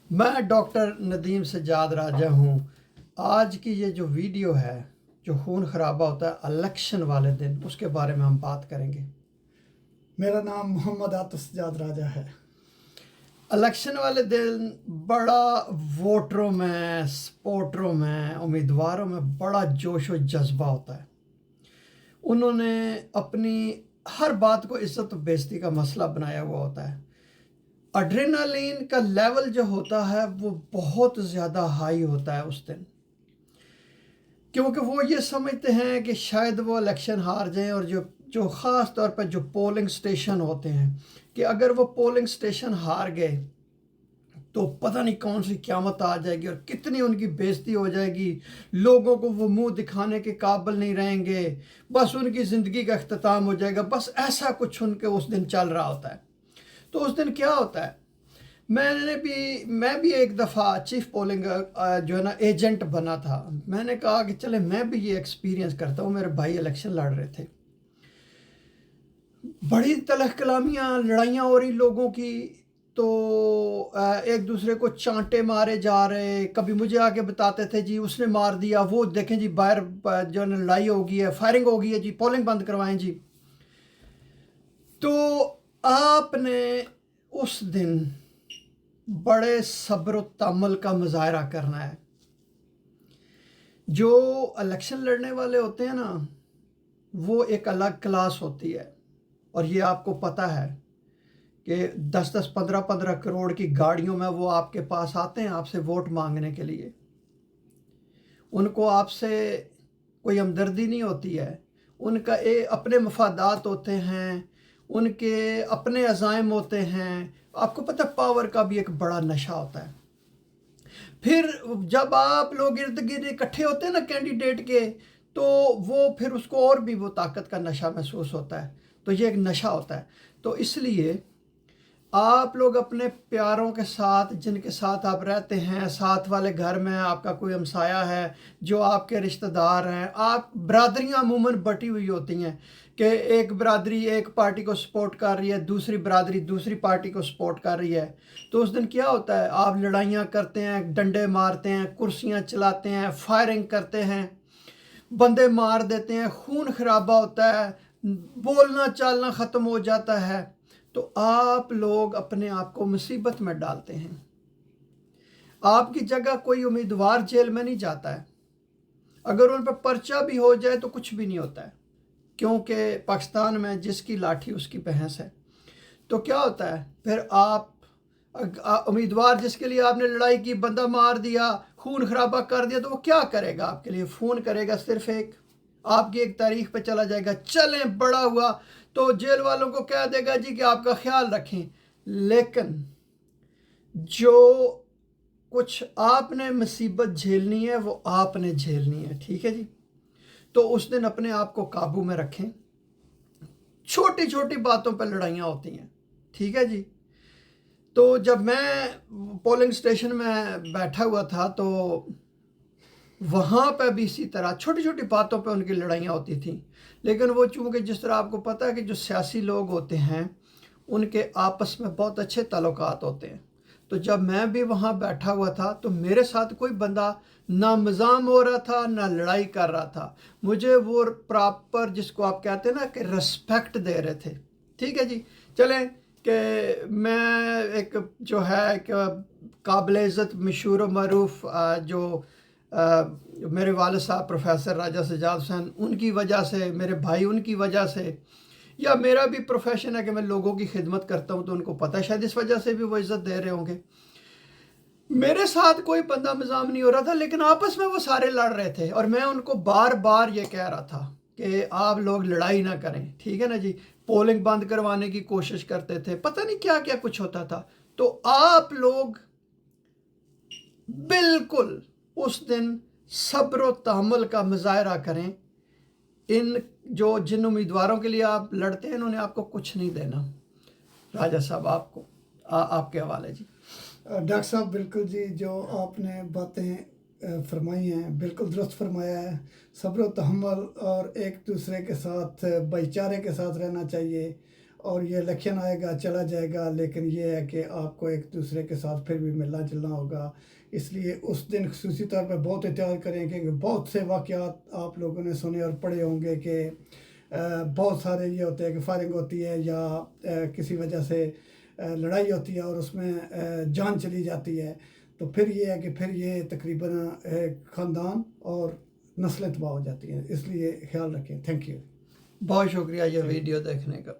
मैं डॉक्टर नदीम सज्जाद राजा हूँ। आज की ये जो वीडियो है, जो खून खराबा होता है इलेक्शन वाले दिन, उसके बारे में हम बात करेंगे। मेरा नाम मोहम्मद आतिफ सज्जाद राजा है। इलेक्शन वाले दिन बड़ा वोटरों में, सपोर्टरों में, उम्मीदवारों में बड़ा जोश और जज्बा होता है। उन्होंने अपनी हर बात को इज्जत और बेइज्जती का मसला बनाया हुआ होता है। एड्रेनालिन का लेवल जो होता है वो बहुत ज़्यादा हाई होता है उस दिन, क्योंकि वो ये समझते हैं कि शायद वो इलेक्शन हार जाएं। और जो जो ख़ास तौर पर जो पोलिंग स्टेशन होते हैं, कि अगर वो पोलिंग स्टेशन हार गए तो पता नहीं कौन सी क़यामत आ जाएगी और कितनी उनकी बेइज्जती हो जाएगी। लोगों को वो मुंह दिखाने के काबिल नहीं रहेंगे, बस उनकी ज़िंदगी का अख्ताम हो जाएगा। बस ऐसा कुछ उनके उस दिन चल रहा होता है। तो उस दिन क्या होता है, मैं भी एक दफ़ा चीफ पोलिंग जो है ना एजेंट बना था। मैंने कहा कि चले मैं भी ये एक्सपीरियंस करता हूँ। मेरे भाई इलेक्शन लड़ रहे थे, बड़ी तलख कलामियाँ, लड़ाइयाँ हो रही लोगों की। तो एक दूसरे को चांटे मारे जा रहे। कभी मुझे आके बताते थे जी उसने मार दिया, वो देखें जी बाहर जो है ना लड़ाई हो गई है, फायरिंग हो गई है जी, पोलिंग बंद करवाएं जी। तो आपने उस दिन बड़े सब्र तहम्मुल का मुजाहरा करना है। जो इलेक्शन लड़ने वाले होते हैं ना, वो एक अलग क्लास होती है। और ये आपको पता है कि 10-10, 15-15 करोड़ की गाड़ियों में वो आपके पास आते हैं आपसे वोट मांगने के लिए। उनको आपसे कोई हमदर्दी नहीं होती है। उनका अपने मफादात होते हैं, उनके अपने अज़ाइम होते हैं। आपको पता है पावर का भी एक बड़ा नशा होता है। फिर जब आप लोग इर्द गिर्द इकट्ठे होते हैं ना कैंडिडेट के, तो वो फिर उसको और भी वो ताकत का नशा महसूस होता है। तो ये एक नशा होता है। तो इसलिए आप लोग अपने प्यारों के साथ, जिनके साथ आप रहते हैं, साथ वाले घर में आपका कोई हमसाया है, जो आपके रिश्तेदार हैं, आप बरादरियाँ अमूमन बटी हुई होती हैं कि एक बरादरी एक पार्टी को सपोर्ट कर रही है, दूसरी बरादरी दूसरी पार्टी को सपोर्ट कर रही है। तो उस दिन क्या होता है, आप लड़ाइयाँ करते हैं, डंडे मारते हैं, कुर्सियाँ चलाते हैं, फायरिंग करते हैं, बंदे मार देते हैं, खून खराबा होता है, बोलना चालना ख़त्म हो जाता है। तो आप लोग अपने आप को मुसीबत में डालते हैं। आपकी जगह कोई उम्मीदवार जेल में नहीं जाता है। अगर उन पर पर्चा भी हो जाए तो कुछ भी नहीं होता है, क्योंकि पाकिस्तान में जिसकी लाठी उसकी भैंस है। तो क्या होता है, फिर आप उम्मीदवार जिसके लिए आपने लड़ाई की, बंदा मार दिया, खून खराबा कर दिया, तो वो क्या करेगा आपके लिए? फ़ोन करेगा, सिर्फ एक आपकी एक तारीख पे चला जाएगा, चलें बड़ा हुआ, तो जेल वालों को कह देगा जी कि आपका ख्याल रखें। लेकिन जो कुछ आपने मुसीबत झेलनी है वो आपने झेलनी है, ठीक है जी। तो उस दिन अपने आप को काबू में रखें। छोटी छोटी बातों पर लड़ाइयाँ होती हैं, ठीक है जी। तो जब मैं पोलिंग स्टेशन में बैठा हुआ था, तो वहाँ पे भी इसी तरह छोटी छोटी बातों पे उनकी लड़ाइयाँ होती थी। लेकिन वो चूँकि जिस तरह आपको पता है कि जो सियासी लोग होते हैं उनके आपस में बहुत अच्छे ताल्लुकात होते हैं। तो जब मैं भी वहाँ बैठा हुआ था तो मेरे साथ कोई बंदा ना मज़ाम हो रहा था ना लड़ाई कर रहा था। मुझे वो प्रॉपर, जिसको आप कहते हैं ना कि रिस्पेक्ट दे रहे थे, ठीक है जी। चलें कि मैं एक जो है एक काबिल इज़्ज़त मशहूर व मरूफ जो मेरे वालिद साहब प्रोफेसर राजा सज्जाद हुसैन, उनकी वजह से, मेरे भाई उनकी वजह से, या मेरा भी प्रोफेशन है कि मैं लोगों की खिदमत करता हूँ, तो उनको पता है, शायद इस वजह से भी वो इज़्ज़त दे रहे होंगे। मेरे साथ कोई बंदा निज़ाम नहीं हो रहा था, लेकिन आपस में वो सारे लड़ रहे थे। और मैं उनको बार बार ये कह रहा था कि आप लोग लड़ाई ना करें, ठीक है ना जी। पोलिंग बंद करवाने की कोशिश करते थे, पता नहीं क्या क्या कुछ होता था। तो आप लोग बिल्कुल उस दिन सब्र व तहम्मुल का मुजाहरा करें। जिन उम्मीदवारों के लिए आप लड़ते हैं, इन्होंने आपको कुछ नहीं देना। राजा साहब, आपके हवाले जी। डॉक्टर साहब, बिल्कुल जी, जो आपने बातें फरमाई हैं बिल्कुल दुरुस्त फरमाया है। सब्र व तहम्मुल और एक दूसरे के साथ भाईचारे के साथ रहना चाहिए। اور یہ الیکشن آئے گا چلا جائے گا، لیکن یہ ہے کہ آپ کو ایک دوسرے کے ساتھ پھر بھی ملنا جلنا ہوگا. اس لیے اس دن خصوصی طور پہ بہت احتیاط کریں، کیونکہ بہت سے واقعات آپ لوگوں نے سنے اور پڑھے ہوں گے کہ بہت سارے یہ ہوتے ہیں کہ فائرنگ ہوتی ہے یا کسی وجہ سے لڑائی ہوتی ہے اور اس میں جان چلی جاتی ہے. تو پھر یہ ہے کہ پھر یہ تقریباً خاندان اور نسلیں تباہ ہو جاتی ہیں. اس لیے خیال رکھیں. Thank you. بہت شکریہ یہ ویڈیو دیکھنے کا.